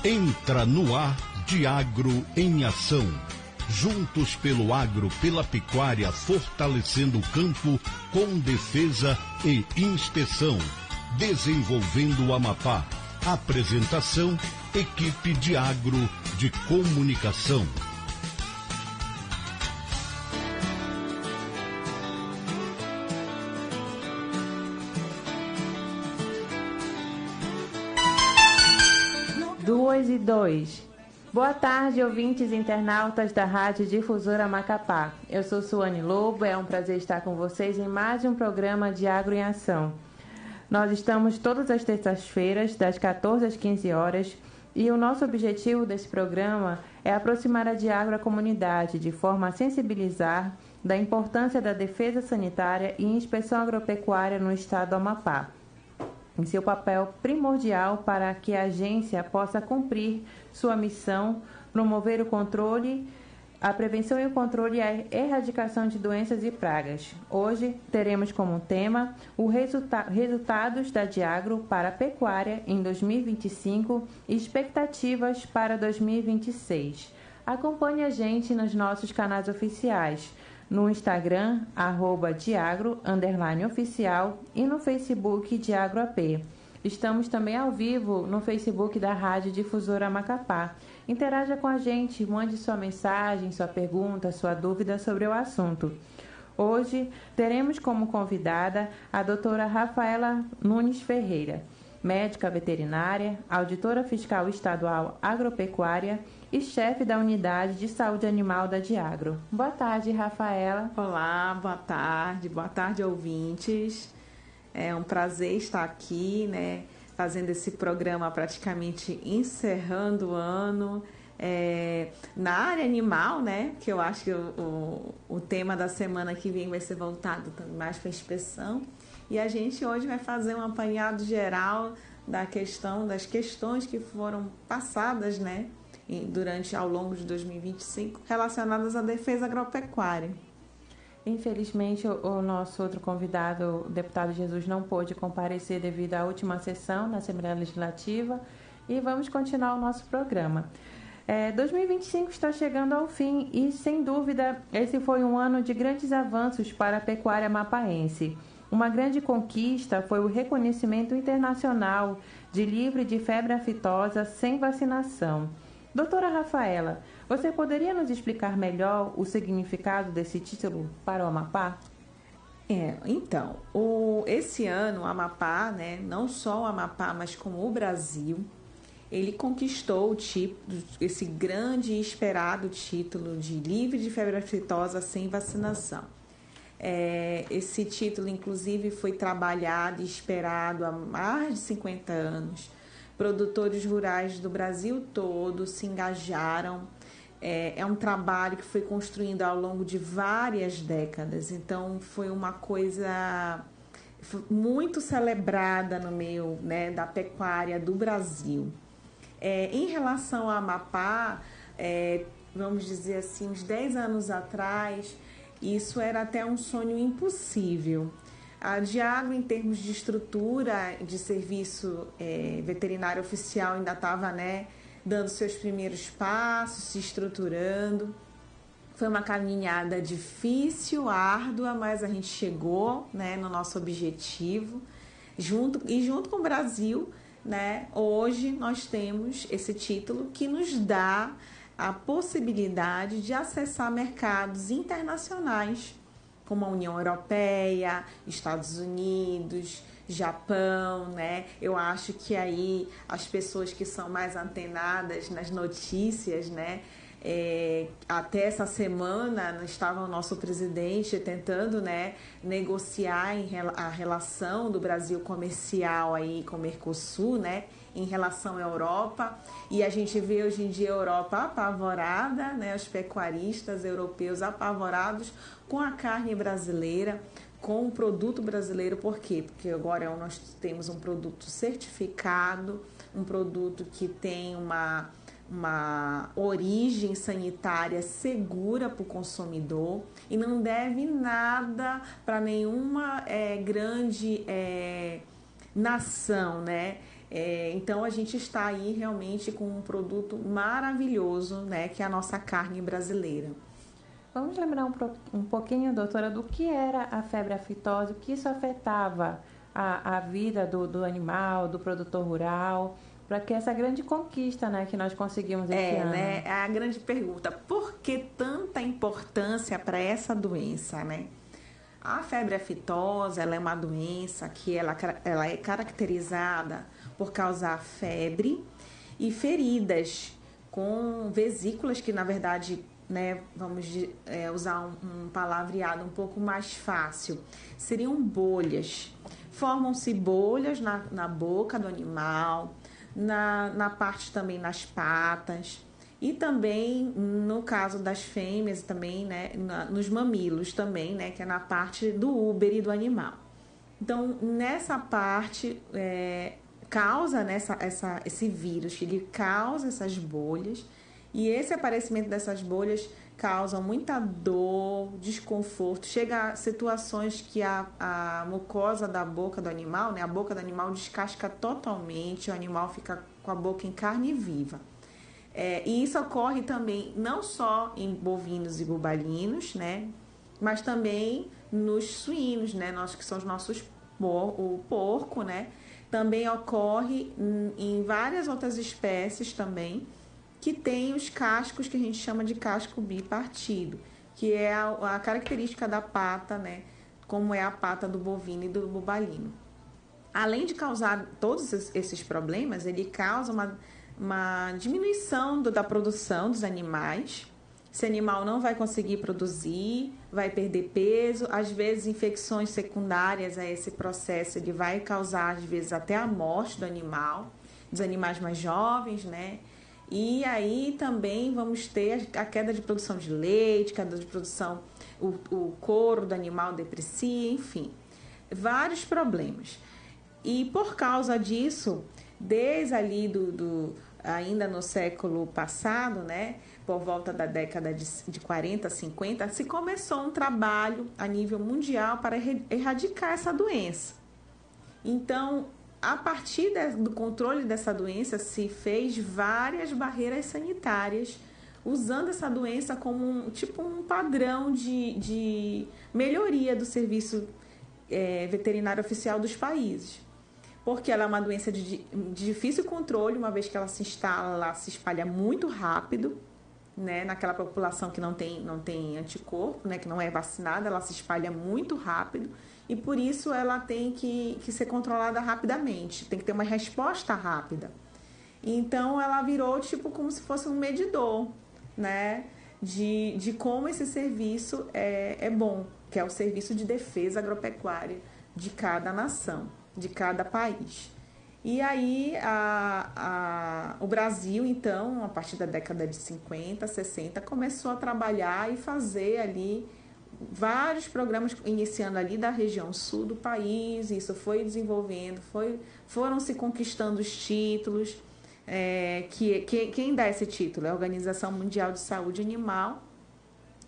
Entra no ar Diagro em Ação. Juntos pelo agro, pela pecuária, fortalecendo o campo com defesa e inspeção. Desenvolvendo o Amapá. Apresentação, equipe Diagro de Comunicação. Duas e 2. Boa tarde, ouvintes internautas da Rádio Difusora Macapá. Eu sou Suane Lobo, é um prazer estar com vocês em mais um programa de Agro em Ação. Nós estamos todas as terças-feiras, das 14 às 15 horas, e o nosso objetivo desse programa é aproximar a Diagro à comunidade, de forma a sensibilizar da importância da defesa sanitária e inspeção agropecuária no estado do Amapá, em seu papel primordial para que a agência possa cumprir sua missão, promover o controle, a prevenção e o controle e a erradicação de doenças e pragas. Hoje teremos como tema os resultados da Diagro para a pecuária em 2025 e expectativas para 2026. Acompanhe a gente nos nossos canais oficiais, no Instagram, @diagro_oficial e no Facebook DiagroAP. Estamos também ao vivo no Facebook da Rádio Difusora Macapá. Interaja com a gente, mande sua mensagem, sua pergunta, sua dúvida sobre o assunto. Hoje teremos como convidada a doutora Rafaela Nunes Ferreira, médica veterinária, auditora fiscal estadual agropecuária e chefe da unidade de saúde animal da Diagro. Boa tarde, Rafaela. Olá, boa tarde, ouvintes. É um prazer estar aqui, né, fazendo esse programa praticamente encerrando o ano. Na área animal, né, que eu acho que o tema da semana que vem vai ser voltado mais para a inspeção. E a gente hoje vai fazer um apanhado geral das questões que foram passadas, né, ao longo de 2025, relacionadas à defesa agropecuária. Infelizmente, o nosso outro convidado, o deputado Jesus, não pôde comparecer devido à última sessão na Assembleia Legislativa e vamos continuar o nosso programa. 2025 está chegando ao fim e, sem dúvida, esse foi um ano de grandes avanços para a pecuária mapaense. Uma grande conquista foi o reconhecimento internacional de livre de febre aftosa sem vacinação. Doutora Rafaela, você poderia nos explicar melhor o significado desse título para o Amapá? Então, esse ano o Amapá, né, não só o Amapá, mas como o Brasil, ele conquistou esse grande e esperado título de livre de febre aftosa sem vacinação. Esse título, inclusive, foi trabalhado e esperado há mais de 50 anos. Produtores rurais do Brasil todo se engajaram. É um trabalho que foi construído ao longo de várias décadas. Então, foi uma coisa muito celebrada no meio, né, da pecuária do Brasil. Em relação ao Amapá, vamos dizer assim, uns 10 anos atrás, isso era até um sonho impossível. A Diagro, em termos de estrutura de serviço veterinário oficial, ainda estava, né, dando seus primeiros passos, se estruturando. Foi uma caminhada difícil, árdua, mas a gente chegou, né, no nosso objetivo. Junto com o Brasil, né, hoje nós temos esse título que nos dá a possibilidade de acessar mercados internacionais, como a União Europeia, Estados Unidos, Japão, né? Eu acho que aí as pessoas que são mais antenadas nas notícias, né? Até essa semana estava o nosso presidente tentando, né, negociar a relação do Brasil comercial aí com o Mercosul, né, em relação à Europa, e a gente vê hoje em dia a Europa apavorada, né, os pecuaristas europeus apavorados com a carne brasileira, com o produto brasileiro. Por quê? Porque agora nós temos um produto certificado, um produto que tem uma origem sanitária segura para o consumidor e não deve nada para nenhuma grande nação, né? Então a gente está aí realmente com um produto maravilhoso, né, que é a nossa carne brasileira. Vamos lembrar um pouquinho, doutora, do que era a febre aftosa, o que isso afetava a vida do animal, do produtor rural, para que essa grande conquista, né, que nós conseguimos esse ano. Né, é a grande pergunta, por que tanta importância para essa doença, né? A febre aftosa, ela é uma doença que ela é caracterizada por causar febre e feridas com vesículas que, na verdade, né, vamos usar um palavreado um pouco mais fácil, seriam bolhas. Formam-se bolhas na boca do animal, na parte também nas patas e também no caso das fêmeas também, né, nos mamilos também, né, que é na parte do úbere do animal. Então nessa parte causa, né, esse vírus, ele causa essas bolhas e esse aparecimento dessas bolhas causa muita dor, desconforto, chega a situações que a mucosa da boca do animal, né, a boca do animal descasca totalmente, o animal fica com a boca em carne viva. E isso ocorre também não só em bovinos e bubalinos, né, mas também nos suínos, né, que são os nossos o porco, né, também ocorre em várias outras espécies também, que tem os cascos que a gente chama de casco bipartido, que é a característica da pata, né, como é a pata do bovino e do bubalino. Além de causar todos esses problemas, ele causa uma diminuição da produção dos animais. Esse animal não vai conseguir produzir, vai perder peso, às vezes infecções secundárias a esse processo, ele vai causar às vezes até a morte do animal, dos animais mais jovens, né? E aí também vamos ter a queda de produção de leite, queda de produção, o couro do animal deprecia, enfim, vários problemas. E por causa disso, desde ali ainda no século passado, né, por volta da década de 40, 50, se começou um trabalho a nível mundial para erradicar essa doença. Então, a partir do controle dessa doença, se fez várias barreiras sanitárias, usando essa doença como um padrão de melhoria do serviço veterinário oficial dos países. Porque ela é uma doença de difícil controle, uma vez que ela se instala, ela se espalha muito rápido, né? Naquela população que não tem anticorpo, né? Que não é vacinada, ela se espalha muito rápido. E por isso ela tem que ser controlada rapidamente, tem que ter uma resposta rápida. Então ela virou como se fosse um medidor, né, de como esse serviço é bom, que é o serviço de defesa agropecuária de cada nação, de cada país. E aí o Brasil, então, a partir da década de 50, 60, começou a trabalhar e fazer ali vários programas, iniciando ali da região sul do país, isso foi desenvolvendo, foram se conquistando os títulos, quem dá esse título é a Organização Mundial de Saúde Animal,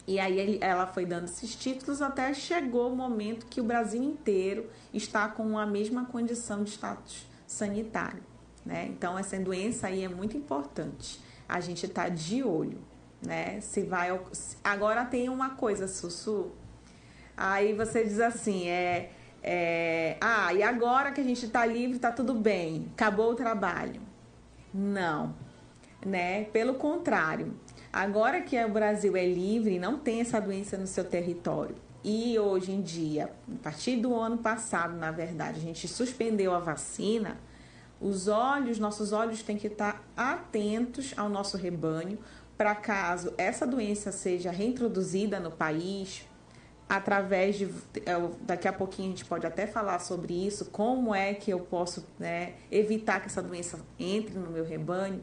e aí ela foi dando esses títulos até chegou o momento que o Brasil inteiro está com a mesma condição de status sanitário, né? Então essa doença aí é muito importante, a gente está de olho, né? Agora tem uma coisa, Sussu, aí você diz assim, e agora que a gente está livre, está tudo bem, acabou o trabalho. Não, né? Pelo contrário, agora que o Brasil é livre, não tem essa doença no seu território, e hoje em dia, a partir do ano passado, na verdade, a gente suspendeu a vacina, nossos olhos têm que estar atentos ao nosso rebanho, para caso essa doença seja reintroduzida no país, através daqui a pouquinho a gente pode até falar sobre isso, como é que eu posso, né, evitar que essa doença entre no meu rebanho.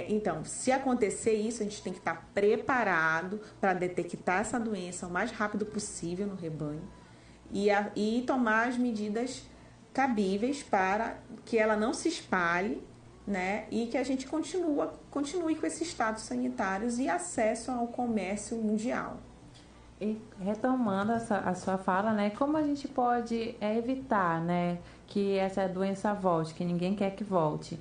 Então, se acontecer isso, a gente tem que estar preparado para detectar essa doença o mais rápido possível no rebanho e tomar as medidas cabíveis para que ela não se espalhe, né, e que a gente continue com esses status sanitários e acesso ao comércio mundial. E retomando a sua fala, né, como a gente pode evitar, né, que essa doença volte, que ninguém quer que volte?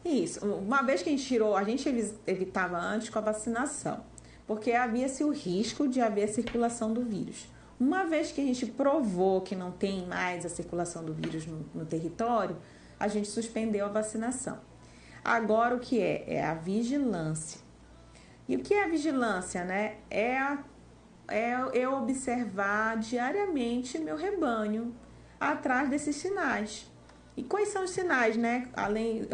Isso. Uma vez que a gente evitava antes com a vacinação, porque havia-se o risco de haver circulação do vírus. Uma vez que a gente provou que não tem mais a circulação do vírus no território, a gente suspendeu a vacinação. Agora o que é? É a vigilância. E o que é a vigilância, né? É eu observar diariamente meu rebanho atrás desses sinais. E quais são os sinais, né? Além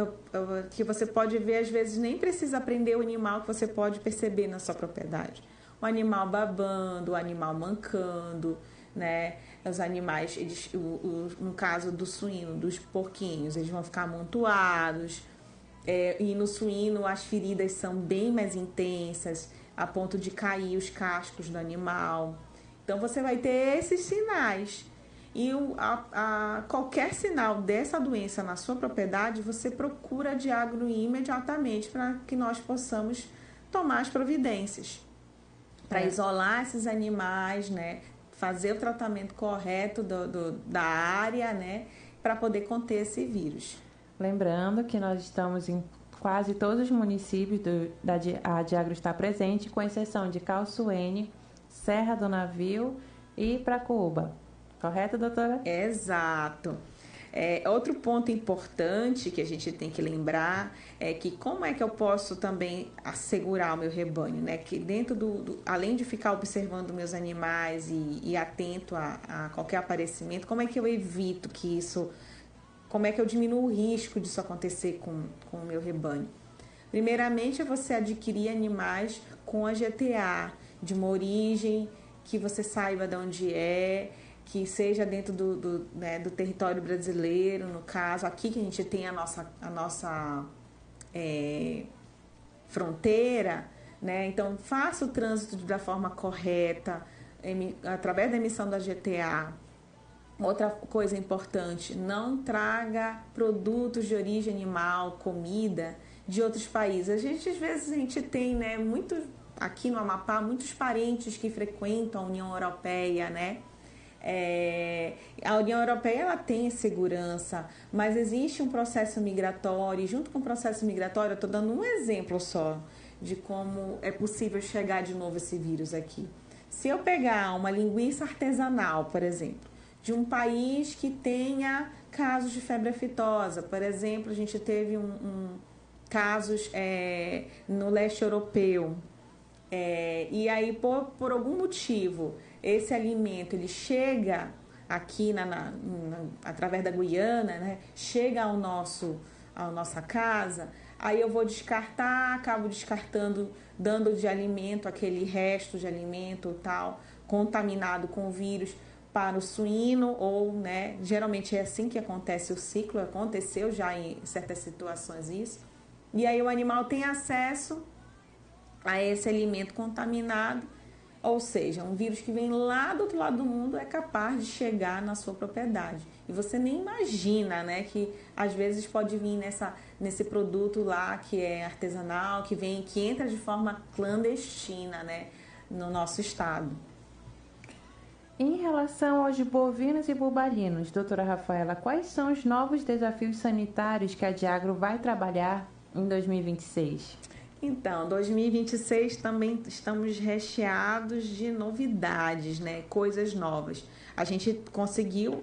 que você pode ver, às vezes nem precisa aprender o animal que você pode perceber na sua propriedade. O animal babando, o animal mancando, né? Os animais, no caso do suíno, dos porquinhos, eles vão ficar amontoados. E no suíno as feridas são bem mais intensas, a ponto de cair os cascos do animal. Então você vai ter esses sinais. E qualquer sinal dessa doença na sua propriedade, você procura a Diagro imediatamente para que nós possamos tomar as providências. Para isolar esses animais, né? Fazer o tratamento correto da área, né? Para poder conter esse vírus. Lembrando que nós estamos em quase todos os municípios a Diagro está presente, com exceção de Calçoene, Serra do Navio e Pracuúba. Correto, doutora? Exato. Outro ponto importante que a gente tem que lembrar é que como é que eu posso também assegurar o meu rebanho, né? Que dentro além de ficar observando meus animais e atento a qualquer aparecimento, como é que eu evito que isso... Como é que eu diminuo o risco disso acontecer com o meu rebanho? Primeiramente, é você adquirir animais com a GTA, de uma origem que você saiba de onde que seja dentro do território brasileiro, no caso, aqui que a gente tem a nossa fronteira, né? Então, faça o trânsito da forma correta, através da emissão da GTA. Outra coisa importante, não traga produtos de origem animal, comida de outros países. Às vezes a gente tem, né, aqui no Amapá, muitos parentes que frequentam a União Europeia, né? A União Europeia ela tem segurança, mas existe um processo migratório, e junto com o processo migratório, eu estou dando um exemplo só de como é possível chegar de novo esse vírus aqui. Se eu pegar uma linguiça artesanal, por exemplo, de um país que tenha casos de febre aftosa. Por exemplo, a gente teve casos no leste europeu. E aí, por algum motivo, esse alimento ele chega aqui através da Guiana, né? Chega à nossa casa, aí eu vou descartar, acabo descartando, dando de alimento, aquele resto de alimento tal, contaminado com o vírus, para o suíno, ou, né, geralmente é assim que acontece o ciclo, aconteceu já em certas situações isso, e aí o animal tem acesso a esse alimento contaminado, ou seja, um vírus que vem lá do outro lado do mundo é capaz de chegar na sua propriedade. E você nem imagina, né, que às vezes pode vir nesse produto lá que é artesanal, que entra de forma clandestina, né, no nosso estado. Em relação aos bovinos e bubalinos, doutora Rafaela, quais são os novos desafios sanitários que a Diagro vai trabalhar em 2026? Então, 2026 também estamos recheados de novidades, né? Coisas novas. A gente conseguiu,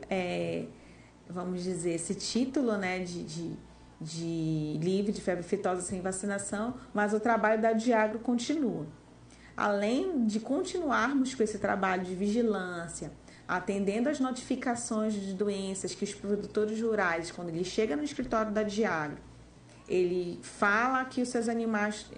vamos dizer, esse título, né, de livre de febre aftosa sem vacinação, mas o trabalho da Diagro continua. Além de continuarmos com esse trabalho de vigilância, atendendo às notificações de doenças que os produtores rurais, quando ele chega no escritório da Diagro, ele fala que os seus animais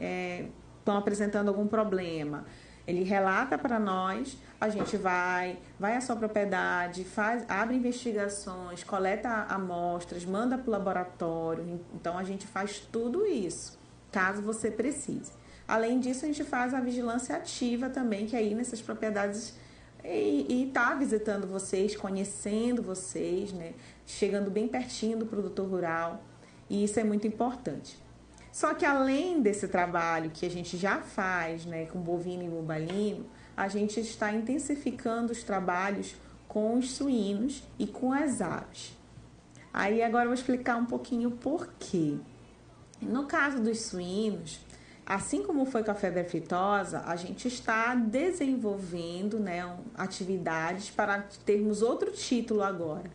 estão apresentando algum problema, ele relata para nós, a gente vai à sua propriedade, abre investigações, coleta amostras, manda para o laboratório. Então, a gente faz tudo isso, caso você precise. Além disso, a gente faz a vigilância ativa também, que aí nessas propriedades e está visitando vocês, conhecendo vocês, né? Chegando bem pertinho do produtor rural, e isso é muito importante. Só que além desse trabalho que a gente já faz, né, com bovino e bobalino, a gente está intensificando os trabalhos com os suínos e com as aves. Aí agora eu vou explicar um pouquinho por quê. No caso dos suínos, assim como foi com a febre aftosa, a gente está desenvolvendo, né, atividades para termos outro título agora,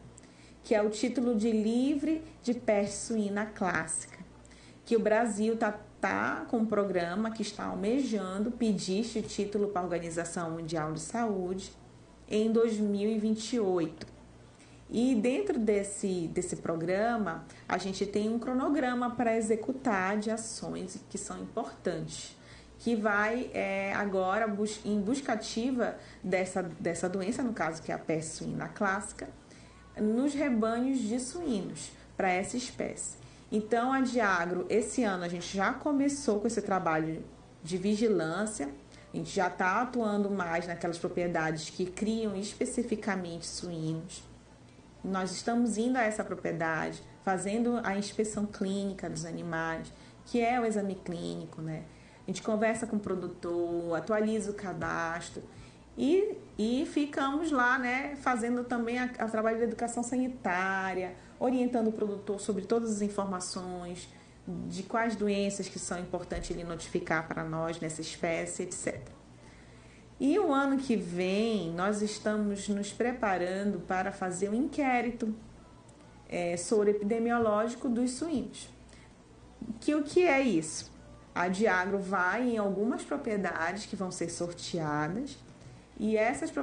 que é o título de livre de peste suína clássica, que o Brasil está com um programa que está almejando pedir este título para a Organização Mundial de Saúde em 2028. E dentro desse programa, a gente tem um cronograma para executar de ações que são importantes, que vai agora em busca ativa dessa doença, no caso que é a peste suína clássica, nos rebanhos de suínos para essa espécie. Então, a Diagro, esse ano, a gente já começou com esse trabalho de vigilância, a gente já está atuando mais naquelas propriedades que criam especificamente suínos. Nós estamos indo a essa propriedade, fazendo a inspeção clínica dos animais, que é o exame clínico, né? A gente conversa com o produtor, atualiza o cadastro e ficamos lá, né, fazendo também a trabalho de educação sanitária, orientando o produtor sobre todas as informações, de quais doenças que são importantes ele notificar para nós nessa espécie, etc. E o ano que vem, nós estamos nos preparando para fazer um inquérito soro epidemiológico dos suínos. O que é isso? A Diagro vai em algumas propriedades que vão ser sorteadas e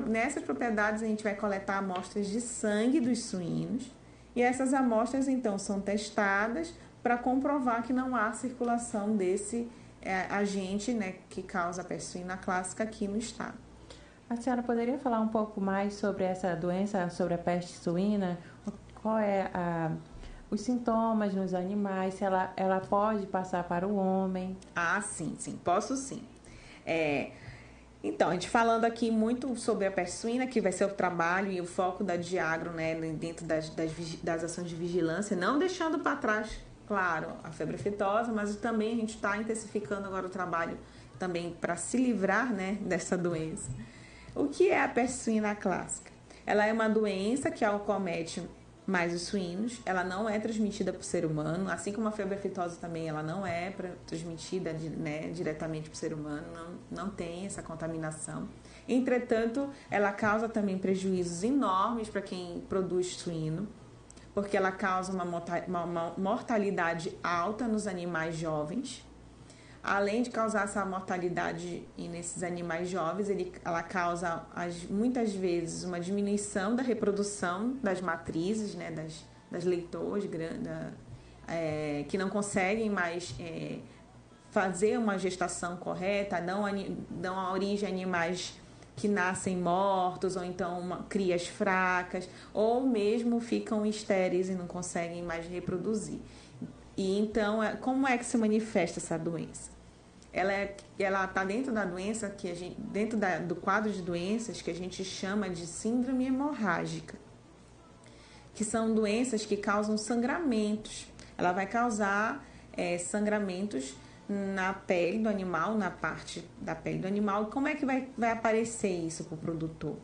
nessas propriedades a gente vai coletar amostras de sangue dos suínos e essas amostras, então, são testadas para comprovar que não há circulação desse agente, né, que causa a peste suína clássica aqui no estado. A senhora poderia falar um pouco mais sobre essa doença, sobre a peste suína? Qual é os sintomas nos animais? Se ela pode passar para o homem? Ah, sim, posso sim. Então, a gente falando aqui muito sobre a peste suína, que vai ser o trabalho e o foco da Diagro, né, dentro das ações de vigilância, não deixando para trás, claro, a febre aftosa, mas também a gente está intensificando agora o trabalho também para se livrar, né, dessa doença. O que é a peste suína clássica? Ela é uma doença que acomete mais os suínos, ela não é transmitida por ser humano, assim como a febre aftosa também, ela não é transmitida, né, diretamente por ser humano, não tem essa contaminação. Entretanto, ela causa também prejuízos enormes para quem produz suíno, porque ela causa uma mortalidade alta nos animais jovens. Além de causar essa mortalidade nesses animais jovens, ela causa muitas vezes uma diminuição da reprodução das matrizes, né, das leitoas que não conseguem mais fazer uma gestação correta, dão a origem a animais que nascem mortos, ou então crias fracas, ou mesmo ficam estéreis e não conseguem mais reproduzir. E então, como é que se manifesta essa doença? Ela está dentro da doença do quadro de doenças que a gente chama de síndrome hemorrágica, que são doenças que causam sangramentos. Ela vai causar sangramentos na pele do animal, na parte da pele do animal. Como é que vai aparecer isso para o produtor?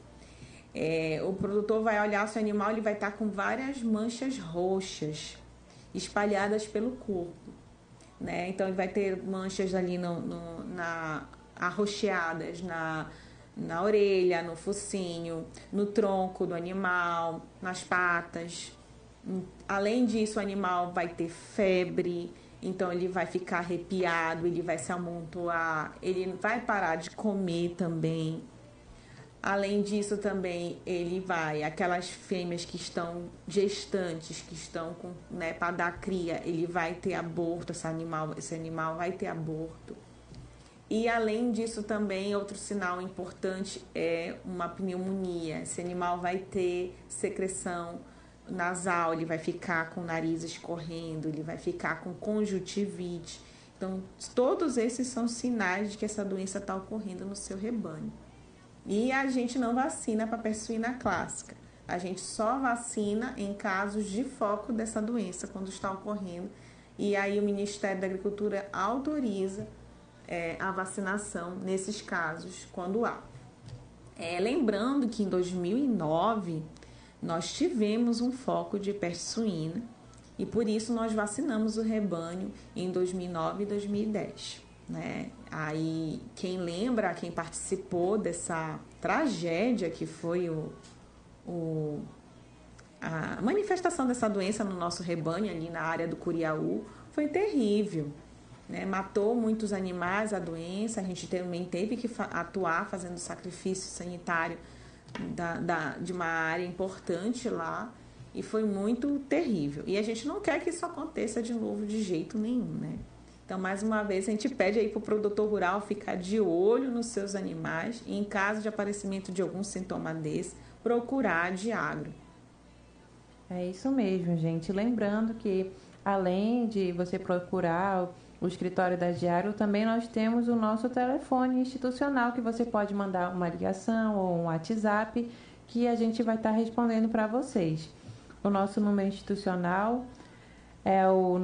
O produtor vai olhar o seu animal, ele vai estar com várias manchas roxas espalhadas pelo corpo. Né? Então, ele vai ter manchas ali arroxeadas na orelha, no focinho, no tronco do animal, nas patas. Além disso, o animal vai ter febre, então ele vai ficar arrepiado, ele vai se amontoar, ele vai parar de comer também. Além disso, também aquelas fêmeas que estão gestantes, que estão para dar cria, ele vai ter aborto, esse animal vai ter aborto. E além disso também, outro sinal importante é uma pneumonia. Esse animal vai ter secreção nasal, ele vai ficar com o nariz escorrendo, ele vai ficar com conjuntivite. Então, todos esses são sinais de que essa doença está ocorrendo no seu rebanho. E a gente não vacina para a peste suína clássica. A gente só vacina em casos de foco dessa doença, quando está ocorrendo. E aí o Ministério da Agricultura autoriza a vacinação nesses casos, quando há. Lembrando que em 2009 nós tivemos um foco de peste suína e por isso nós vacinamos o rebanho em 2009 e 2010. Né? Aí, quem lembra, quem participou dessa tragédia que foi a manifestação dessa doença no nosso rebanho ali na área do Curiaú, foi terrível. Né? Matou muitos animais a doença, a gente também teve que atuar fazendo sacrifício sanitário de uma área importante lá e foi muito terrível. E a gente não quer que isso aconteça de novo de jeito nenhum, né? Então, mais uma vez, a gente pede aí para o produtor rural ficar de olho nos seus animais e, em caso de aparecimento de algum sintoma desse, procurar a Diagro. É isso mesmo, gente. Lembrando que, além de você procurar o escritório da Diagro, também nós temos o nosso telefone institucional, que você pode mandar uma ligação ou um WhatsApp, que a gente vai estar respondendo para vocês. O nosso número institucional é o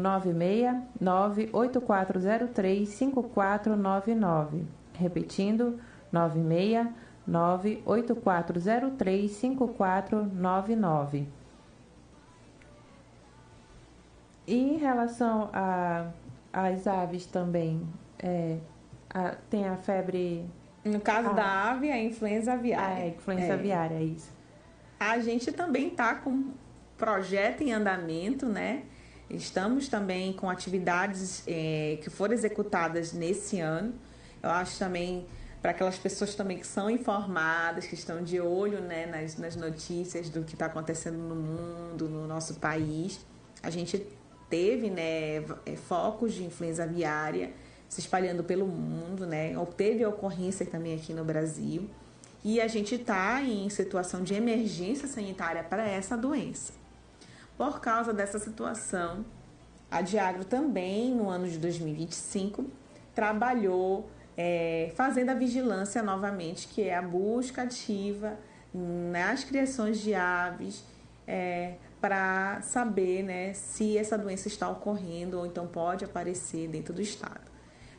969-8403-5499. Repetindo, 969-8403-5499. E em relação às aves também, tem a febre... No caso da ave, a influenza aviária. A influenza aviária, é isso. A gente também está com projeto em andamento, né? Estamos também com atividades que foram executadas nesse ano. Eu acho também, para aquelas pessoas também que são informadas, que estão de olho, né, nas notícias do que está acontecendo no mundo, no nosso país, a gente teve, né, focos de influenza aviária se espalhando pelo mundo, né? Teve ocorrência também aqui no Brasil. E a gente está em situação de emergência sanitária para essa doença. Por causa dessa situação, a Diagro também, no ano de 2025, trabalhou fazendo a vigilância novamente, que é a busca ativa nas criações de aves, para saber, né, se essa doença está ocorrendo ou então pode aparecer dentro do estado.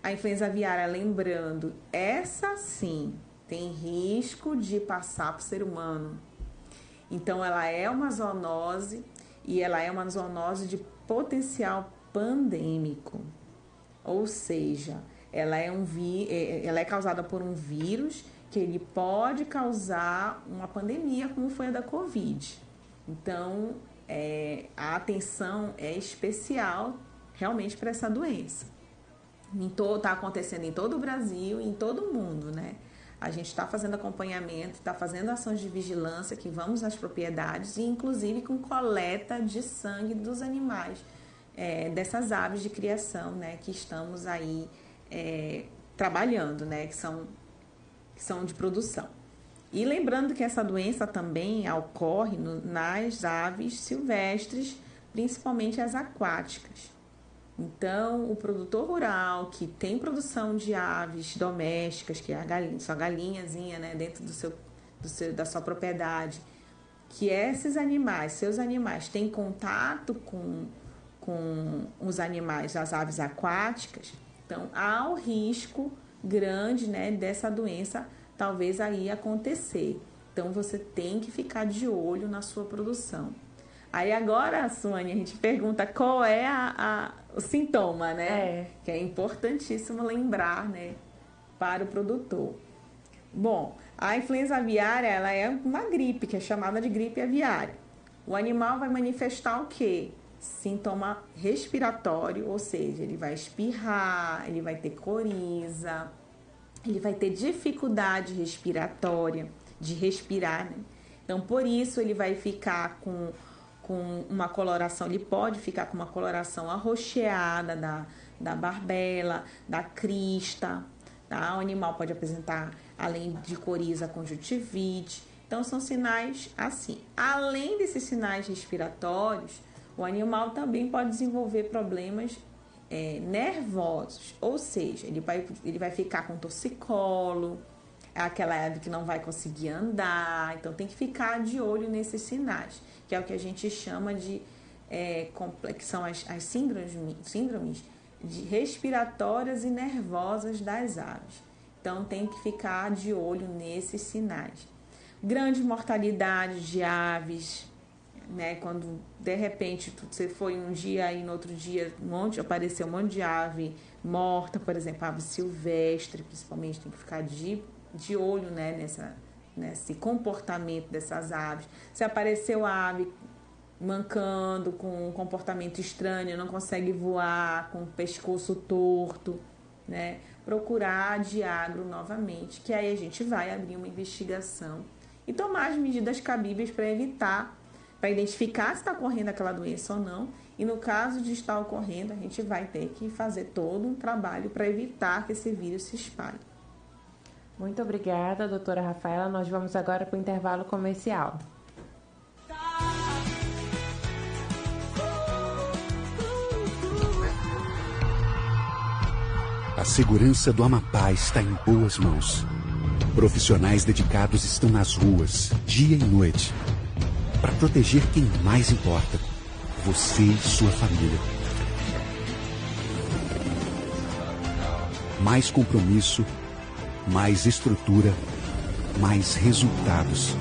A influenza aviária, lembrando, essa sim tem risco de passar para o ser humano. Então, ela é uma zoonose e ela é uma zoonose de potencial pandêmico. Ou seja, ela é causada por um vírus que ele pode causar uma pandemia, como foi a da Covid. Então, a atenção é especial realmente para essa doença. Está acontecendo em todo o Brasil e em todo o mundo, né? A gente está fazendo acompanhamento, está fazendo ações de vigilância, que vamos às propriedades e inclusive com coleta de sangue dos animais, dessas aves de criação, né? Que estamos aí trabalhando, né? Que são de produção. E lembrando que essa doença também ocorre nas aves silvestres, principalmente as aquáticas. Então, o produtor rural que tem produção de aves domésticas, que é sua galinhazinha, né, dentro da sua propriedade, que esses animais, seus animais, têm contato com os animais, as aves aquáticas, então há o risco grande, né, dessa doença talvez aí acontecer. Então, você tem que ficar de olho na sua produção. Aí agora, Suane, a gente pergunta qual é o sintoma, né? Que é importantíssimo lembrar, né, para o produtor. Bom, a influenza aviária, ela é uma gripe, que é chamada de gripe aviária. O animal vai manifestar o quê? Sintoma respiratório, ou seja, ele vai espirrar, ele vai ter coriza, ele vai ter dificuldade respiratória, de respirar, né? Então, por isso, ele vai ficar com uma coloração, ele pode ficar com uma coloração arroxeada da barbela, da crista, tá? O animal pode apresentar, além de coriza, conjuntivite. Então, são sinais assim. Além desses sinais respiratórios, o animal também pode desenvolver problemas nervosos, ou seja, ele vai ficar com torcicolo, é aquela ave que não vai conseguir andar, então tem que ficar de olho nesses sinais, que é o que a gente chama de, que são as síndromes de respiratórias e nervosas das aves. Então, tem que ficar de olho nesses sinais. Grande mortalidade de aves, né? Quando, de repente, você foi um dia e no outro dia apareceu um monte de ave morta, por exemplo, ave silvestre, principalmente, tem que ficar de olho, né, nesse comportamento dessas aves. Se apareceu ave mancando, com um comportamento estranho, não consegue voar, com o pescoço torto, né? Procurar a Diagro novamente, que aí a gente vai abrir uma investigação e tomar as medidas cabíveis para identificar se está ocorrendo aquela doença ou não. E no caso de estar ocorrendo, a gente vai ter que fazer todo um trabalho para evitar que esse vírus se espalhe. Muito obrigada, doutora Rafaela. Nós vamos agora para o intervalo comercial. A segurança do Amapá está em boas mãos. Profissionais dedicados estão nas ruas, dia e noite, para proteger quem mais importa, você e sua família. Mais compromisso, mais estrutura, mais resultados.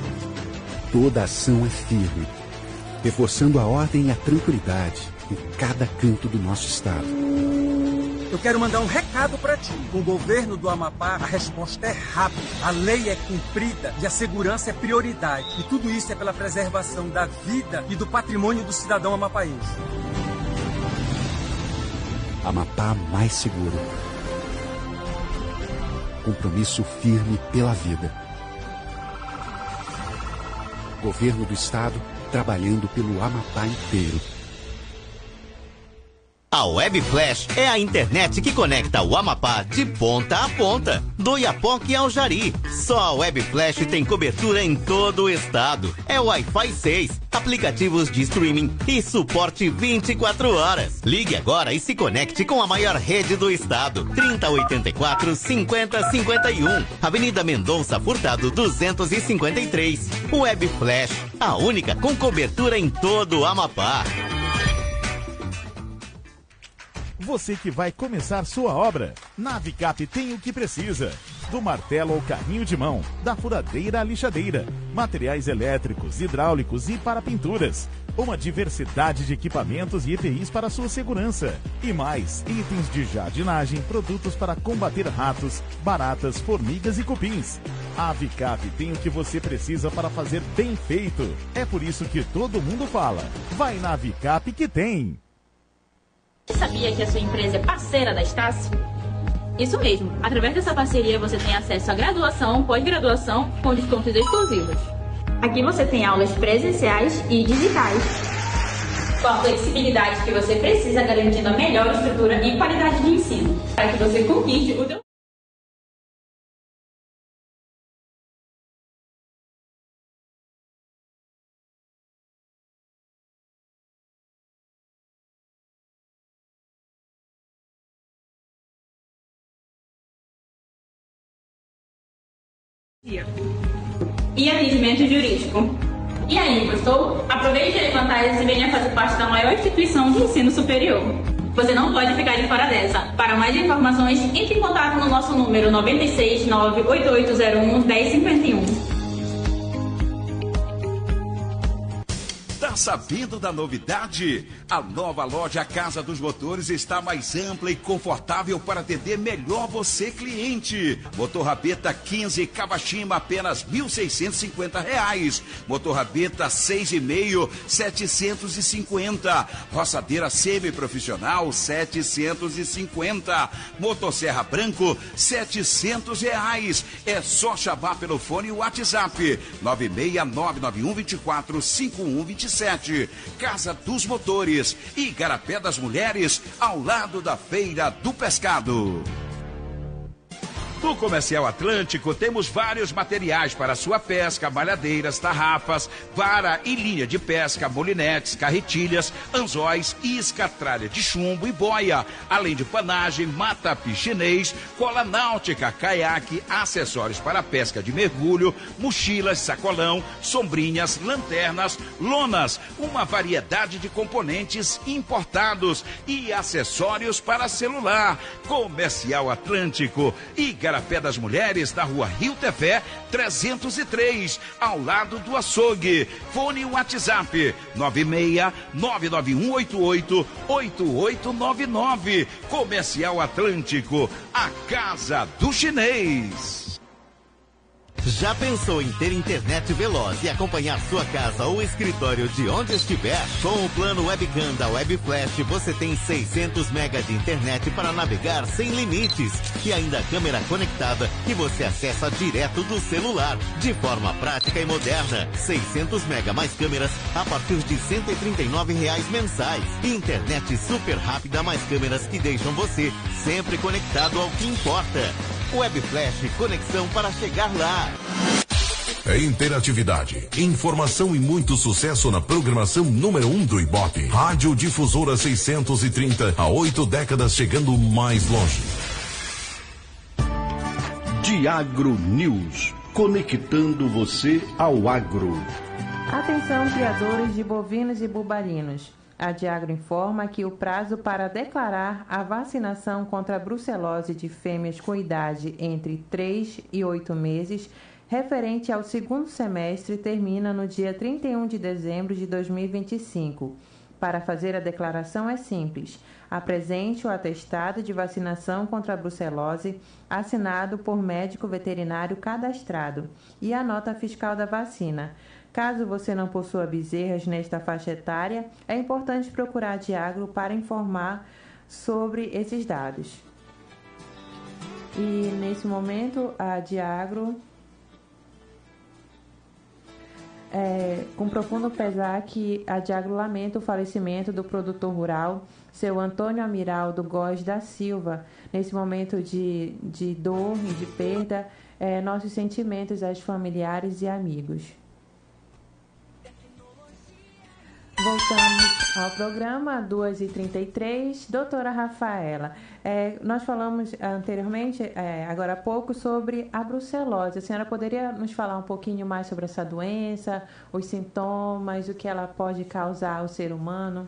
Toda ação é firme, reforçando a ordem e a tranquilidade em cada canto do nosso estado. Eu quero mandar um recado para ti. Com o governo do Amapá, a resposta é rápida, a lei é cumprida e a segurança é prioridade. E tudo isso é pela preservação da vida e do patrimônio do cidadão amapaense. Amapá mais seguro. Compromisso firme pela vida. Governo do Estado trabalhando pelo Amapá inteiro. A Web Flash é a internet que conecta o Amapá de ponta a ponta, do Iapoque ao Jari. Só a Web Flash tem cobertura em todo o estado. É Wi-Fi 6, aplicativos de streaming e suporte 24 horas. Ligue agora e se conecte com a maior rede do estado. 3084-5051, Avenida Mendonça Furtado 253. Web Flash, a única com cobertura em todo o Amapá. Você que vai começar sua obra, na Avicap tem o que precisa. Do martelo ao carrinho de mão, da furadeira à lixadeira, materiais elétricos, hidráulicos e para pinturas. Uma diversidade de equipamentos e EPIs para sua segurança. E mais, itens de jardinagem, produtos para combater ratos, baratas, formigas e cupins. A Avicap tem o que você precisa para fazer bem feito. É por isso que todo mundo fala, vai na Avicap que tem. Sabia que a sua empresa é parceira da Estácio? Isso mesmo. Através dessa parceria você tem acesso à graduação, pós-graduação com descontos exclusivos. Aqui você tem aulas presenciais e digitais, com a flexibilidade que você precisa, garantindo a melhor estrutura e qualidade de ensino, para que você conquiste o teu... E atendimento jurídico. E aí, gostou? Aproveite as vantagens e venha fazer parte da maior instituição de ensino superior. Você não pode ficar de fora dessa. Para mais informações, entre em contato no nosso número 96 98801 1051. Tá sabendo da novidade? A nova loja Casa dos Motores está mais ampla e confortável para atender melhor você, cliente. Motor Rabeta 15 Kawashima, apenas R$ 1.650. Motor Rabeta 6,5, 750. Roçadeira semi-profissional, 750. Motosserra Branco, R$ 700. É só chamar pelo fone e WhatsApp 96991245127. Casa dos Motores e Igarapé das Mulheres, ao lado da Feira do Pescado. No Comercial Atlântico temos vários materiais para sua pesca, malhadeiras, tarrafas, vara e linha de pesca, molinetes, carretilhas, anzóis, isca, tralha de chumbo e boia, além de panagem, mata-pi chinês, cola náutica, caiaque, acessórios para pesca de mergulho, mochilas, sacolão, sombrinhas, lanternas, lonas, uma variedade de componentes importados e acessórios para celular. Comercial Atlântico e Igarapé das Mulheres, na rua Rio Tefé, 303, ao lado do açougue. Fone WhatsApp 96991888899. Comercial Atlântico, a casa do chinês. Já pensou em ter internet veloz e acompanhar sua casa ou escritório de onde estiver? Com o plano Webcam da Webflash, você tem 600 MB de internet para navegar sem limites e ainda câmera conectada que você acessa direto do celular, de forma prática e moderna. 600 MB mais câmeras a partir de R$ 139,00 mensais. Internet super rápida mais câmeras que deixam você sempre conectado ao que importa. Webflash, conexão para chegar lá. Interatividade, informação e muito sucesso na programação número 1 do Ibope. Rádio Difusora 630, há 8 décadas chegando mais longe. Diagro News, conectando você ao agro. Atenção, criadores de bovinos e bubalinos. A Diagro informa que o prazo para declarar a vacinação contra a brucelose de fêmeas com idade entre 3 e 8 meses, referente ao segundo semestre, termina no dia 31 de dezembro de 2025. Para fazer a declaração é simples. Apresente o atestado de vacinação contra a brucelose assinado por médico veterinário cadastrado e a nota fiscal da vacina. Caso você não possua bezerras nesta faixa etária, é importante procurar a Diagro para informar sobre esses dados. E nesse momento, a Diagro, com profundo pesar, que a Diagro lamenta o falecimento do produtor rural, seu Antônio Amiraldo Góes da Silva. Nesse momento de dor e de perda, nossos sentimentos aos familiares e amigos. Voltamos ao programa, 2h33. Doutora Rafaela, nós falamos anteriormente, agora há pouco, sobre a brucelose. A senhora poderia nos falar um pouquinho mais sobre essa doença, os sintomas, o que ela pode causar ao ser humano?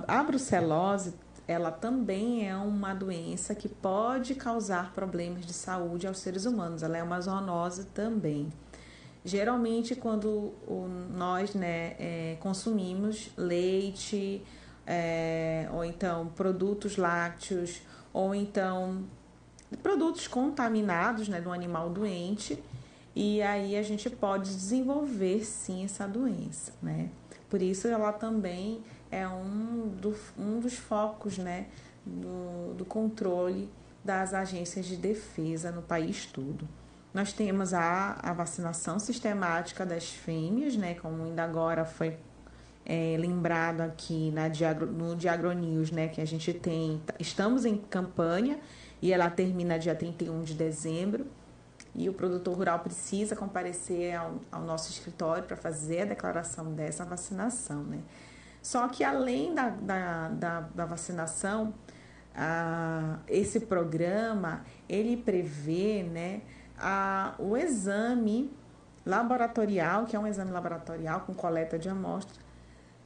A brucelose, ela também é uma doença que pode causar problemas de saúde aos seres humanos. Ela é uma zoonose também. Geralmente, quando nós consumimos leite, ou então produtos lácteos, ou então produtos contaminados de um animal doente, e aí a gente pode desenvolver sim essa doença, né? Por isso ela também é um dos focos do controle das agências de defesa no país todo. Nós temos a vacinação sistemática das fêmeas, como ainda agora foi lembrado aqui no Diagro News, que a gente estamos em campanha e ela termina dia 31 de dezembro. E o produtor rural precisa comparecer ao nosso escritório para fazer a declaração dessa vacinação, né? Só que além da vacinação, esse programa, ele prevê, o exame laboratorial, que é um exame laboratorial com coleta de amostra,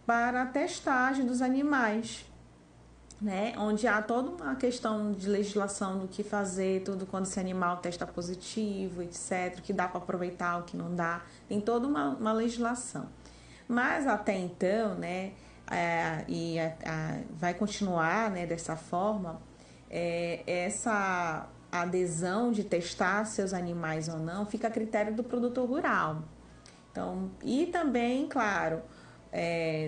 para a testagem dos animais, onde há toda uma questão de legislação do que fazer, tudo quando esse animal testa positivo, etc., o que dá para aproveitar, o que não dá, tem toda uma legislação. Mas até então, vai continuar dessa forma, essa adesão de testar seus animais ou não fica a critério do produtor rural. Então, e também, claro,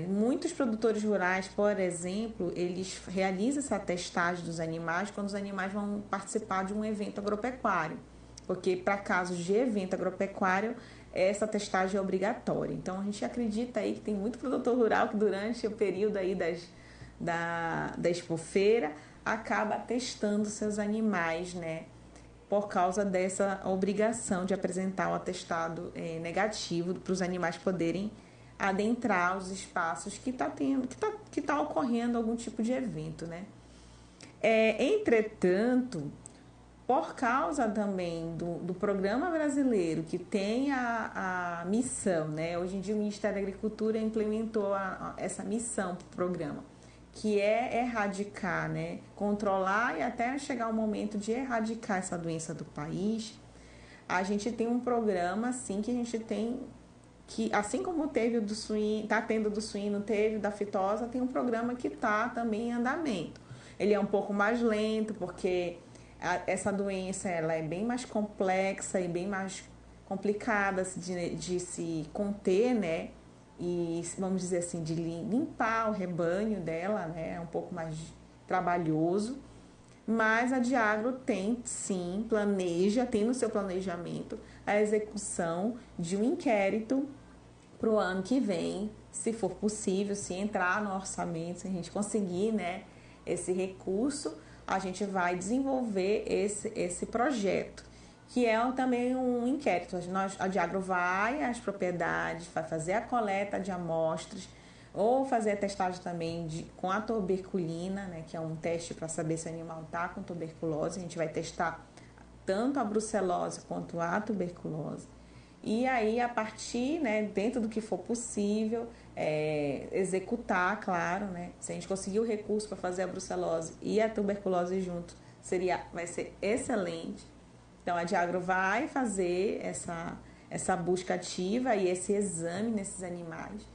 muitos produtores rurais, por exemplo, eles realizam essa testagem dos animais quando os animais vão participar de um evento agropecuário, porque para casos de evento agropecuário, essa testagem é obrigatória. Então, a gente acredita aí que tem muito produtor rural que durante o período aí da expofeira acaba testando seus animais, por causa dessa obrigação de apresentar o atestado negativo para os animais poderem adentrar os espaços que tá ocorrendo algum tipo de evento, Entretanto, por causa também do programa brasileiro, que tem a missão, hoje em dia o Ministério da Agricultura implementou essa missão para o programa, que é erradicar, né? Controlar e até chegar o momento de erradicar essa doença do país, a gente tem um programa, assim, que a gente tem, que assim como teve o do suíno, está tendo do suíno, teve da aftosa, tem um programa que está também em andamento. Ele é um pouco mais lento, porque essa doença ela é bem mais complexa e bem mais complicada de se conter, né? E, vamos dizer assim, de limpar o rebanho dela, né? É um pouco mais trabalhoso. Mas a Diagro tem, sim, tem no seu planejamento a execução de um inquérito para o ano que vem, se for possível, se entrar no orçamento, se a gente conseguir, né, esse recurso, a gente vai desenvolver esse projeto, que é também um inquérito. A Diagro vai às propriedades, vai fazer a coleta de amostras, ou fazer a testagem também com a tuberculina, né, que é um teste para saber se o animal está com tuberculose. A gente vai testar tanto a brucelose quanto a tuberculose. E aí, a partir, né, dentro do que for possível, executar, claro, né, se a gente conseguir o recurso para fazer a brucelose e a tuberculose junto, vai ser excelente. Então, a Diagro vai fazer essa busca ativa e esse exame nesses animais.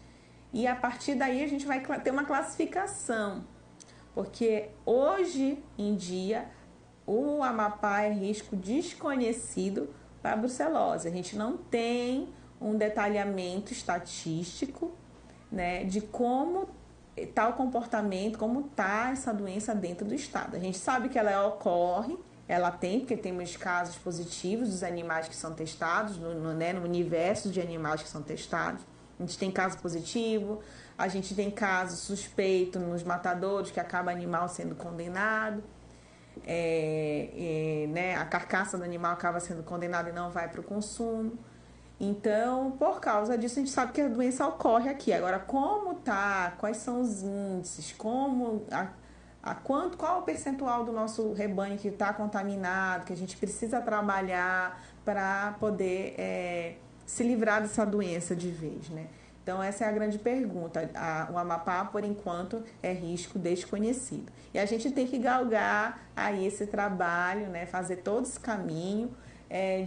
E a partir daí a gente vai ter uma classificação, porque hoje em dia o Amapá é risco desconhecido para a brucelose. A gente não tem um detalhamento estatístico, né, de como está o comportamento, como está essa doença dentro do estado. A gente sabe que ela ocorre, ela tem, porque temos casos positivos dos animais que são testados, no universo de animais que são testados. A gente tem caso positivo, a gente tem caso suspeito nos matadouros, que acaba o animal sendo condenado, né, a carcaça do animal acaba sendo condenada e não vai para o consumo. Então, por causa disso, a gente sabe que a doença ocorre aqui. Agora, como tá, quais são os índices, qual o percentual do nosso rebanho que está contaminado, que a gente precisa trabalhar para poder se livrar dessa doença de vez, né? Então, essa é a grande pergunta. O Amapá, por enquanto, é risco desconhecido. E a gente tem que galgar aí esse trabalho, né? Fazer todo esse caminho,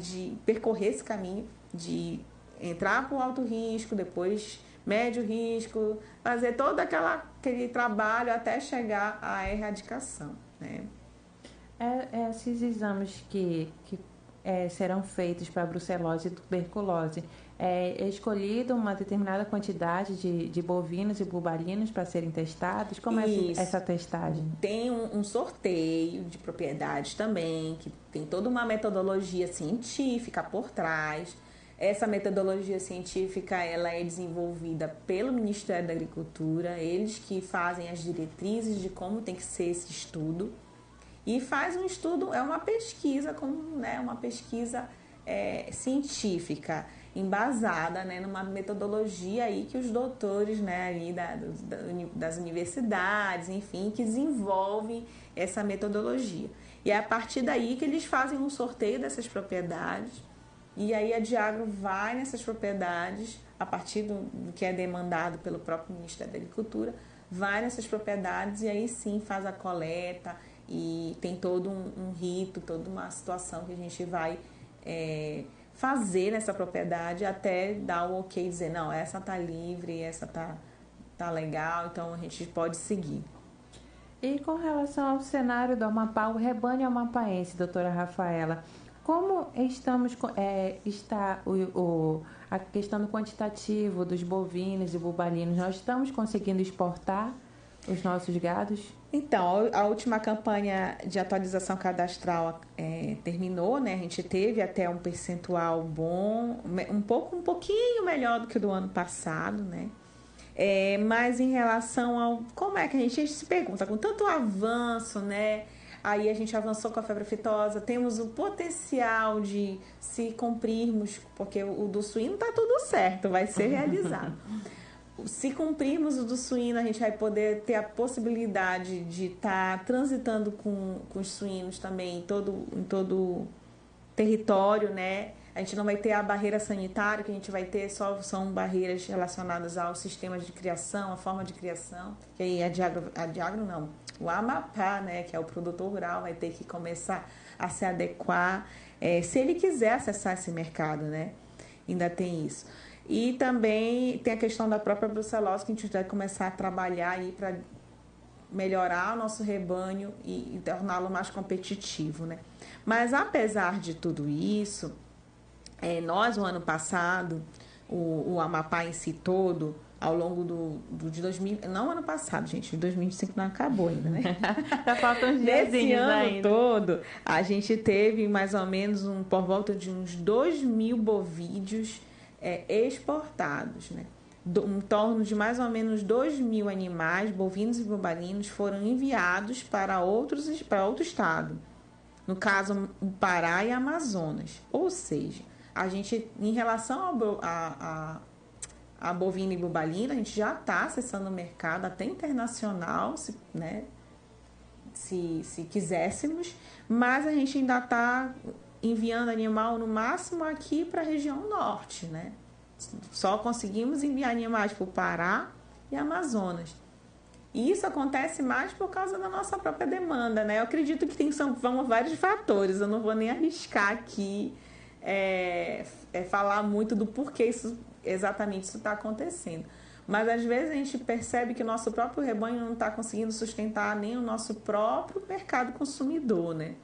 de percorrer esse caminho, de entrar para o alto risco, depois médio risco, fazer todo aquele trabalho até chegar à erradicação, né? Esses exames que serão feitos para brucelose e tuberculose, é escolhida uma determinada quantidade de bovinos e bubalinos para serem testados? Como é essa testagem? Tem um sorteio de propriedades também, que tem toda uma metodologia científica por trás. Essa metodologia científica ela é desenvolvida pelo Ministério da Agricultura, eles que fazem as diretrizes de como tem que ser esse estudo. E faz um estudo, é uma pesquisa, uma pesquisa científica, embasada, né, numa metodologia aí que os doutores, né, ali das universidades, enfim, que desenvolvem essa metodologia. E é a partir daí que eles fazem um sorteio dessas propriedades, e aí a Diagro vai nessas propriedades, a partir do que é demandado pelo próprio Ministério da Agricultura, vai nessas propriedades e aí sim faz a coleta, e tem todo um rito, toda uma situação que a gente vai fazer nessa propriedade até dar o ok, dizer, não, essa tá livre, essa tá legal, então a gente pode seguir. E com relação ao cenário do Amapá, o rebanho amapaense, doutora Rafaela, como está a questão do quantitativo dos bovinos e bubalinos? Nós estamos conseguindo exportar os nossos gados? Então, a última campanha de atualização cadastral terminou, né? A gente teve até um percentual bom, um pouquinho melhor do que o do ano passado, né? Mas em relação ao... Como é que a gente se pergunta? Com tanto avanço, né? Aí a gente avançou com a febre aftosa, temos o potencial de, se cumprirmos, porque o do suíno está tudo certo, vai ser realizado. Se cumprirmos o do suíno, a gente vai poder ter a possibilidade de estar transitando com os suínos também em todo o território, né, A gente não vai ter a barreira sanitária, que a gente vai ter são barreiras relacionadas aos sistemas de criação, a forma de criação, que aí o Amapá, né, que é o produtor rural, vai ter que começar a se adequar, se ele quiser acessar esse mercado, né? Ainda tem isso. E também tem a questão da própria brucelose, que a gente vai começar a trabalhar aí para melhorar o nosso rebanho e torná-lo mais competitivo, né? Mas apesar de tudo isso, nós, no ano passado, o Amapá em si todo, ao longo de 2000... Não ano passado, gente, 2025 não acabou ainda, né? Tá faltando uns Nesse ano ainda. todo, a gente teve mais ou menos por volta de uns 2.000 bovídeos exportados, né? Em torno de mais ou menos 2.000 animais, bovinos e bovalinos, foram enviados para outro estado. No caso, o Pará e Amazonas. Ou seja, a gente, em relação a bovino e bobalina, a gente já está acessando o mercado até internacional, né, se quiséssemos, mas a gente ainda está enviando animal no máximo aqui para a região norte, né? Só conseguimos enviar animais para o Pará e Amazonas. E isso acontece mais por causa da nossa própria demanda, né? Eu acredito que vão vários fatores, eu não vou nem arriscar aqui falar muito do porquê exatamente isso está acontecendo. Mas às vezes a gente percebe que o nosso próprio rebanho não está conseguindo sustentar nem o nosso próprio mercado consumidor, né?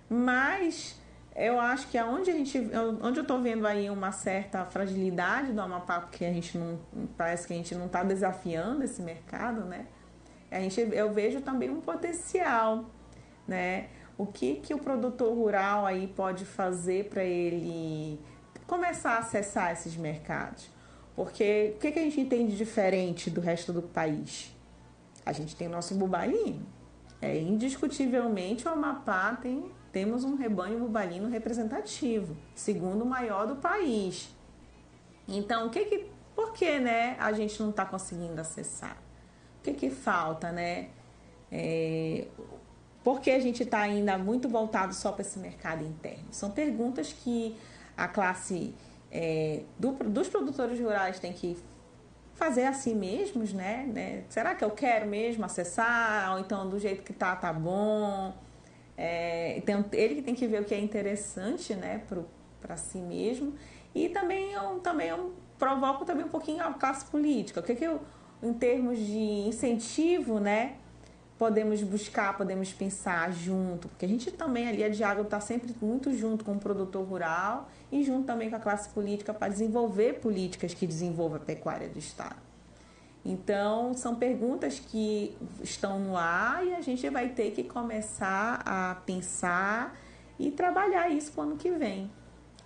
Mas eu acho que onde eu estou vendo aí uma certa fragilidade do Amapá, porque parece que a gente não está desafiando esse mercado, né? Eu vejo também um potencial, né? O que o produtor rural aí pode fazer para ele começar a acessar esses mercados? Porque o que a gente tem de diferente do resto do país? A gente tem o nosso bubalino. Indiscutivelmente o Amapá temos um rebanho bubalino representativo, segundo maior do país. Então, por que, né, a gente não está conseguindo acessar? O que falta, né? Por que a gente está ainda muito voltado só para esse mercado interno? São perguntas que a classe dos produtores rurais tem que fazer a si mesmos, né? Será que eu quero mesmo acessar? Ou então, do jeito que tá bom? Então, ele que tem que ver o que é interessante, né, para si mesmo. E também eu provoco também um pouquinho a classe política. O que eu, em termos de incentivo, né, podemos buscar, podemos pensar junto, porque a gente também ali, a Diagro está sempre muito junto com o produtor rural e junto também com a classe política para desenvolver políticas que desenvolvam a pecuária do Estado. Então, são perguntas que estão no ar e a gente vai ter que começar a pensar e trabalhar isso para o ano que vem.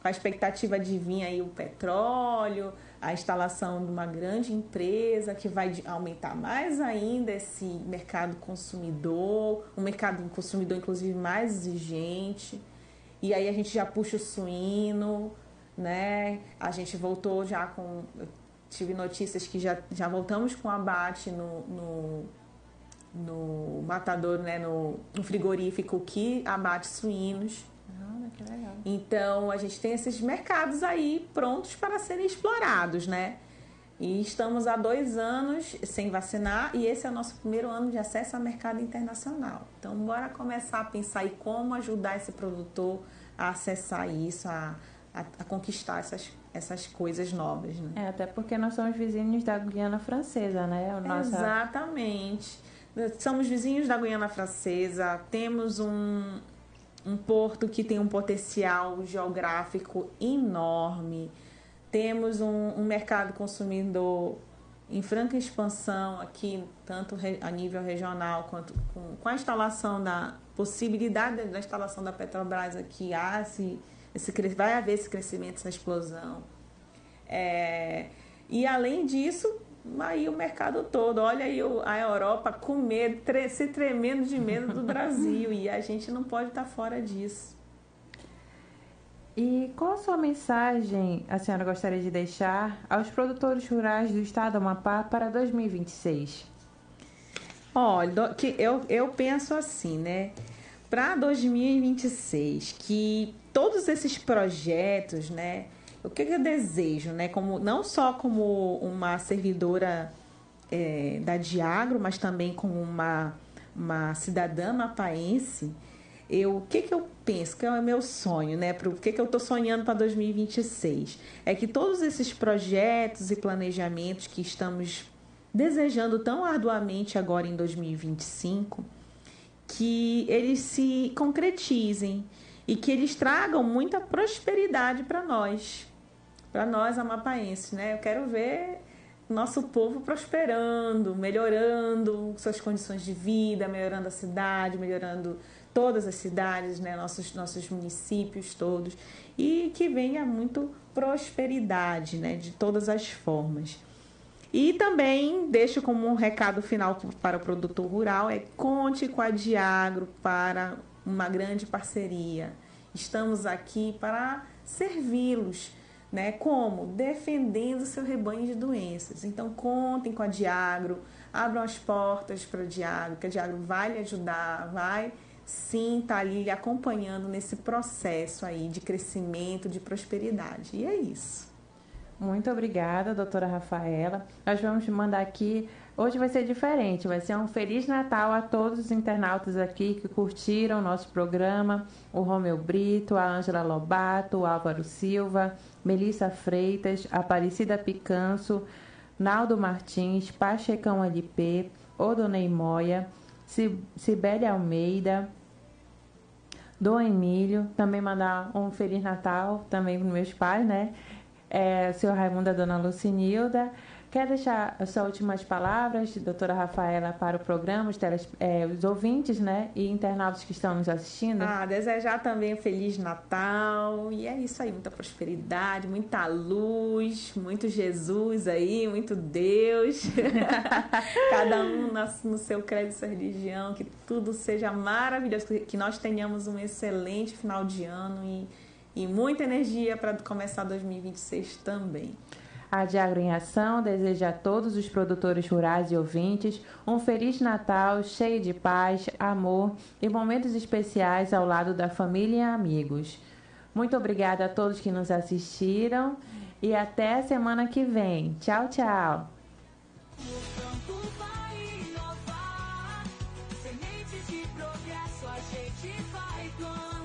Com a expectativa de vir aí o petróleo, a instalação de uma grande empresa que vai aumentar mais ainda esse mercado consumidor, um mercado consumidor inclusive mais exigente. E aí a gente já puxa o suíno, né? A gente voltou já com... Tive notícias que já voltamos com abate no matador, né? No frigorífico que abate suínos. Que legal. Então, a gente tem esses mercados aí prontos para serem explorados, né? E estamos há 2 anos sem vacinar e esse é o nosso primeiro ano de acesso ao mercado internacional. Então, bora começar a pensar em como ajudar esse produtor a acessar isso, a conquistar essas coisas novas, né? Até porque nós somos vizinhos da Guiana Francesa, né? Exatamente. Somos vizinhos da Guiana Francesa, temos um porto que tem um potencial geográfico enorme, temos um mercado consumidor em franca expansão aqui, tanto a nível regional quanto com a instalação da possibilidade da instalação da Petrobras aqui, vai haver esse crescimento, essa explosão. E além disso, aí o mercado todo, olha aí a Europa com medo, se tremendo de medo do Brasil e a gente não pode estar fora disso. E qual a sua mensagem a senhora gostaria de deixar aos produtores rurais do estado do Amapá para 2026? Olha, eu penso assim, né? para 2026, que todos esses projetos, né? O que eu desejo, né? Não só como uma servidora da Diagro, mas também como uma cidadã mapaense, o que eu penso, que é o meu sonho, né? O que eu estou sonhando para 2026? É que todos esses projetos e planejamentos que estamos desejando tão arduamente agora em 2025, que eles se concretizem e que eles tragam muita prosperidade para nós amapaenses, né? Eu quero ver nosso povo prosperando, melhorando suas condições de vida, melhorando a cidade, melhorando todas as cidades, né? Nossos municípios todos, e que venha muito prosperidade, né? De todas as formas. E também deixo como um recado final para o produtor rural, conte com a Diagro para uma grande parceria. Estamos aqui para servi-los, né? Como? Defendendo seu rebanho de doenças. Então, contem com a Diagro, abram as portas para a Diagro, que a Diagro vai lhe ajudar, vai sim estar ali lhe acompanhando nesse processo aí de crescimento, de prosperidade. E é isso. Muito obrigada, doutora Rafaela. Nós vamos mandar aqui, hoje vai ser diferente, vai ser um Feliz Natal a todos os internautas aqui que curtiram o nosso programa, o Romeu Brito, a Ângela Lobato, o Álvaro Silva, Melissa Freitas, Aparecida Picanço, Naldo Martins, Pachecão LP, Odonei Moia, Cibele Almeida, Dom Emílio, também mandar um Feliz Natal também para meus pais, né? O senhor Raimundo, a dona Lucinilda. Quer deixar as suas últimas palavras, doutora Rafaela, para o programa, os ouvintes, né, e internautas que estão nos assistindo? Desejar também um Feliz Natal, e é isso aí, muita prosperidade, muita luz, muito Jesus aí, muito Deus, cada um no seu credo, sua religião, que tudo seja maravilhoso, que nós tenhamos um excelente final de ano e muita energia para começar 2026 também. A Diagro em Ação deseja a todos os produtores rurais e ouvintes um Feliz Natal cheio de paz, amor e momentos especiais ao lado da família e amigos. Muito obrigada a todos que nos assistiram e até a semana que vem. Tchau, tchau. O campo vai inovar, sementes de progresso a gente vai plantar.